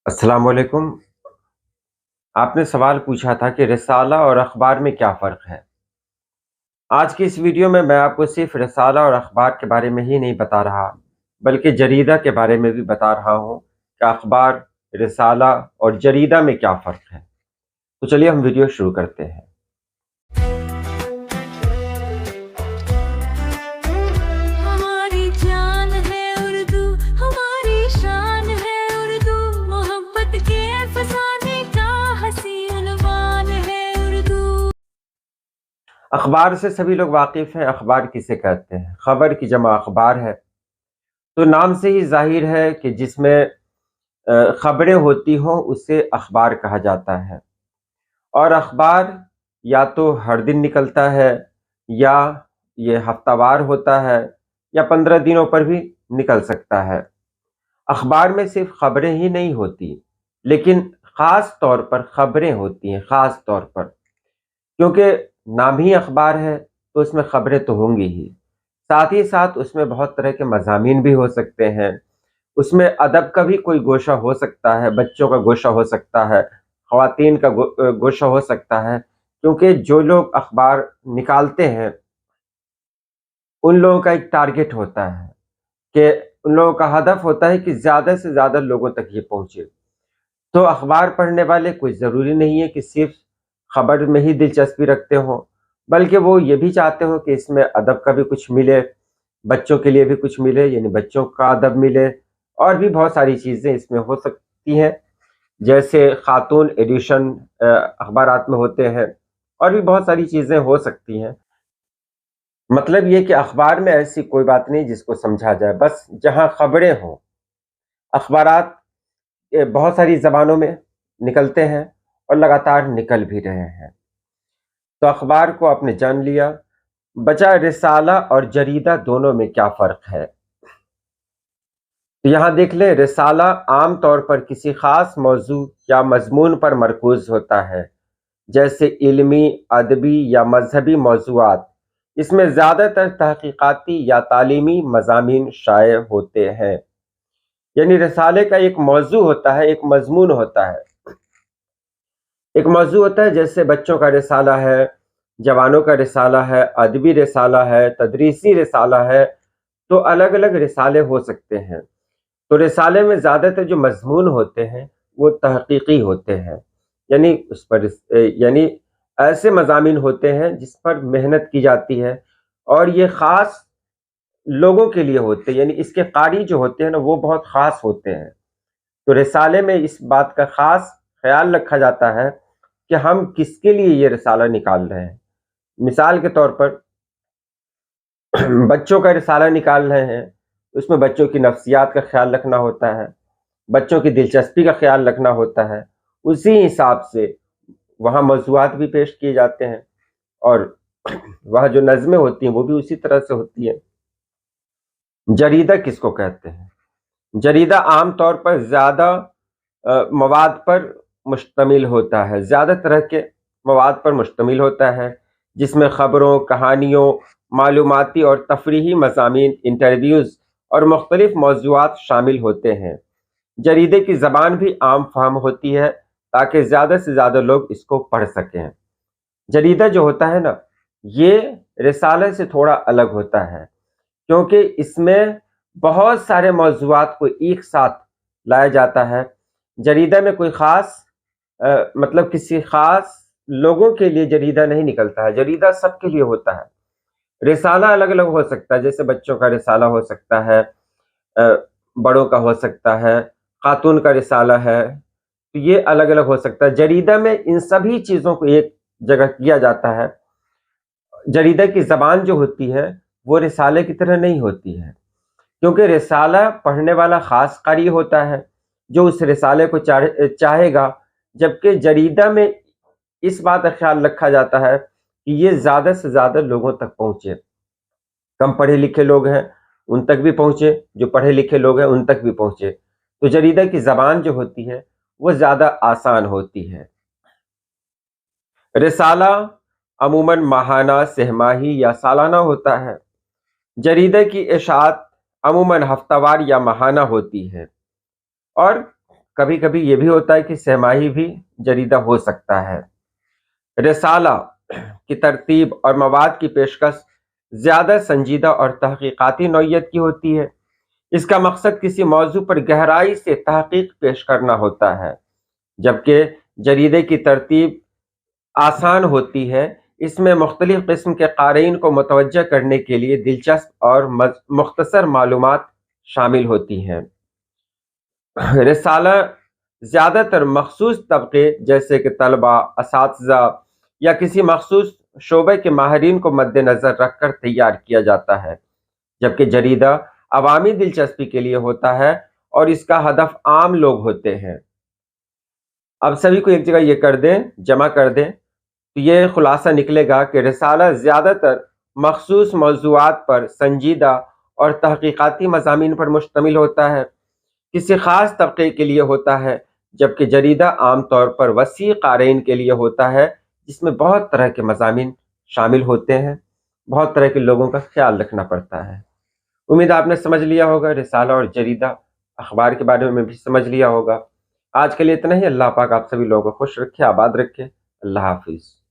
السلام علیکم۔ آپ نے سوال پوچھا تھا کہ رسالہ اور اخبار میں کیا فرق ہے۔ آج کی اس ویڈیو میں آپ کو صرف رسالہ اور اخبار کے بارے میں ہی نہیں بتا رہا، بلکہ جریدہ کے بارے میں بھی بتا رہا ہوں کہ اخبار، رسالہ اور جریدہ میں کیا فرق ہے۔ تو چلیے ہم ویڈیو شروع کرتے ہیں۔ ہماری جان ہے اردو، ہماری شان ہے اردو، محبت کے فسانے کا حسین عنوان ہے اردو۔ اخبار سے سبھی لوگ واقف ہیں۔ اخبار کسے کہتے ہیں؟ خبر کی جمع اخبار ہے۔ تو نام سے ہی ظاہر ہے کہ جس میں خبریں ہوتی ہوں اسے اخبار کہا جاتا ہے۔ اور اخبار یا تو ہر دن نکلتا ہے، یا یہ ہفتہ وار ہوتا ہے، یا 15 دنوں پر بھی نکل سکتا ہے۔ اخبار میں صرف خبریں ہی نہیں ہوتی، لیکن خاص طور پر خبریں ہوتی ہیں، خاص طور پر، کیونکہ نام ہی اخبار ہے تو اس میں خبریں تو ہوں گی ہی، ساتھ ہی ساتھ اس میں بہت طرح کے مضامین بھی ہو سکتے ہیں۔ اس میں ادب کا بھی کوئی گوشہ ہو سکتا ہے، بچوں کا گوشہ ہو سکتا ہے، خواتین کا گوشہ ہو سکتا ہے، کیونکہ جو لوگ اخبار نکالتے ہیں ان لوگوں کا ایک ٹارگٹ ہوتا ہے کہ ان لوگوں کا ہدف ہوتا ہے کہ زیادہ سے زیادہ لوگوں تک یہ پہنچے۔ تو اخبار پڑھنے والے کوئی ضروری نہیں ہے کہ صرف خبر میں ہی دلچسپی رکھتے ہوں، بلکہ وہ یہ بھی چاہتے ہوں کہ اس میں ادب کا بھی کچھ ملے، بچوں کے لیے بھی کچھ ملے، یعنی بچوں کا ادب ملے، اور بھی بہت ساری چیزیں اس میں ہو سکتی ہیں، جیسے خاتون ایڈیشن اخبارات میں ہوتے ہیں، اور بھی بہت ساری چیزیں ہو سکتی ہیں۔ مطلب یہ کہ اخبار میں ایسی کوئی بات نہیں جس کو سمجھا جائے، بس جہاں خبریں ہوں۔ اخبارات بہت ساری زبانوں میں نکلتے ہیں اور لگاتار نکل بھی رہے ہیں۔ تو اخبار کو آپ نے جان لیا۔ بچا رسالہ اور جریدہ دونوں میں کیا فرق ہے۔ تو یہاں دیکھ لیں، رسالہ عام طور پر کسی خاص موضوع یا مضمون پر مرکوز ہوتا ہے، جیسے علمی، ادبی یا مذہبی موضوعات۔ اس میں زیادہ تر تحقیقاتی یا تعلیمی مضامین شائع ہوتے ہیں۔ یعنی رسالے کا ایک موضوع ہوتا ہے، ایک مضمون ہوتا ہے، ایک موضوع ہوتا ہے، جیسے بچوں کا رسالہ ہے، جوانوں کا رسالہ ہے، ادبی رسالہ ہے، تدریسی رسالہ ہے۔ تو الگ الگ رسالے ہو سکتے ہیں۔ تو رسالے میں زیادہ تر جو مضمون ہوتے ہیں وہ تحقیقی ہوتے ہیں، یعنی اس پر یعنی ایسے مضامین ہوتے ہیں جس پر محنت کی جاتی ہے، اور یہ خاص لوگوں کے لیے ہوتے ہیں، یعنی اس کے قاری جو ہوتے ہیں نا وہ بہت خاص ہوتے ہیں۔ تو رسالے میں اس بات کا خاص خیال رکھا جاتا ہے کہ ہم کس کے لیے یہ رسالہ نکال رہے ہیں۔ مثال کے طور پر بچوں کا رسالہ نکال رہے ہیں، اس میں بچوں کی نفسیات کا خیال رکھنا ہوتا ہے، بچوں کی دلچسپی کا خیال رکھنا ہوتا ہے، اسی حساب سے وہاں موضوعات بھی پیش کیے جاتے ہیں، اور وہاں جو نظمیں ہوتی ہیں وہ بھی اسی طرح سے ہوتی ہیں۔ جریدہ کس کو کہتے ہیں؟ جریدہ عام طور پر زیادہ مواد پر مشتمل ہوتا ہے، زیادہ طرح کے مواد پر مشتمل ہوتا ہے، جس میں خبروں، کہانیوں، معلوماتی اور تفریحی مضامین، انٹرویوز اور مختلف موضوعات شامل ہوتے ہیں۔ جریدے کی زبان بھی عام فہم ہوتی ہے تاکہ زیادہ سے زیادہ لوگ اس کو پڑھ سکیں۔ جریدہ جو ہوتا ہے نا، یہ رسالے سے تھوڑا الگ ہوتا ہے، کیونکہ اس میں بہت سارے موضوعات کو ایک ساتھ لایا جاتا ہے۔ جریدہ میں کوئی خاص مطلب کسی خاص لوگوں کے لیے جریدہ نہیں نکلتا ہے، جریدہ سب کے لیے ہوتا ہے۔ رسالہ الگ الگ ہو سکتا ہے، جیسے بچوں کا رسالہ ہو سکتا ہے، بڑوں کا ہو سکتا ہے، خاتون کا رسالہ ہے، تو یہ الگ الگ ہو سکتا ہے۔ جریدہ میں ان سبھی چیزوں کو ایک جگہ کیا جاتا ہے۔ جریدہ کی زبان جو ہوتی ہے وہ رسالے کی طرح نہیں ہوتی ہے، کیونکہ رسالہ پڑھنے والا خاص قاری ہوتا ہے جو اس رسالے کو چاہے گا، جبکہ جریدہ میں اس بات کا خیال رکھا جاتا ہے کہ یہ زیادہ سے زیادہ لوگوں تک پہنچے، کم پڑھے لکھے لوگ ہیں ان تک بھی پہنچے، جو پڑھے لکھے لوگ ہیں ان تک بھی پہنچے۔ تو جریدہ کی زبان جو ہوتی ہے وہ زیادہ آسان ہوتی ہے۔ رسالہ عموماً ماہانہ، سہ ماہی یا سالانہ ہوتا ہے۔ جریدے کی اشاعت عموماً ہفتہ وار یا ماہانہ ہوتی ہے، اور کبھی کبھی یہ بھی ہوتا ہے کہ سہ ماہی بھی جریدہ ہو سکتا ہے۔ رسالہ کی ترتیب اور مواد کی پیشکش زیادہ سنجیدہ اور تحقیقاتی نوعیت کی ہوتی ہے۔ اس کا مقصد کسی موضوع پر گہرائی سے تحقیق پیش کرنا ہوتا ہے، جبکہ جریدے کی ترتیب آسان ہوتی ہے۔ اس میں مختلف قسم کے قارئین کو متوجہ کرنے کے لیے دلچسپ اور مختصر معلومات شامل ہوتی ہیں۔ رسالہ زیادہ تر مخصوص طبقے جیسے کہ طلباء، اساتذہ یا کسی مخصوص شعبے کے ماہرین کو مد نظر رکھ کر تیار کیا جاتا ہے، جبکہ جریدہ عوامی دلچسپی کے لیے ہوتا ہے اور اس کا ہدف عام لوگ ہوتے ہیں۔ اب سبھی کو ایک جگہ یہ کر دیں، جمع کر دیں، تو یہ خلاصہ نکلے گا کہ رسالہ زیادہ تر مخصوص موضوعات پر سنجیدہ اور تحقیقاتی مضامین پر مشتمل ہوتا ہے، کسی خاص طبقے کے لیے ہوتا ہے، جبکہ جریدہ عام طور پر وسیع قارئین کے لیے ہوتا ہے، جس میں بہت طرح کے مضامین شامل ہوتے ہیں، بہت طرح کے لوگوں کا خیال رکھنا پڑتا ہے۔ امید آپ نے سمجھ لیا ہوگا، رسالہ اور جریدہ اخبار کے بارے میں بھی سمجھ لیا ہوگا۔ آج کے لیے اتنا ہی۔ اللہ پاک آپ سبھی لوگوں کو خوش رکھے، آباد رکھے۔ اللہ حافظ۔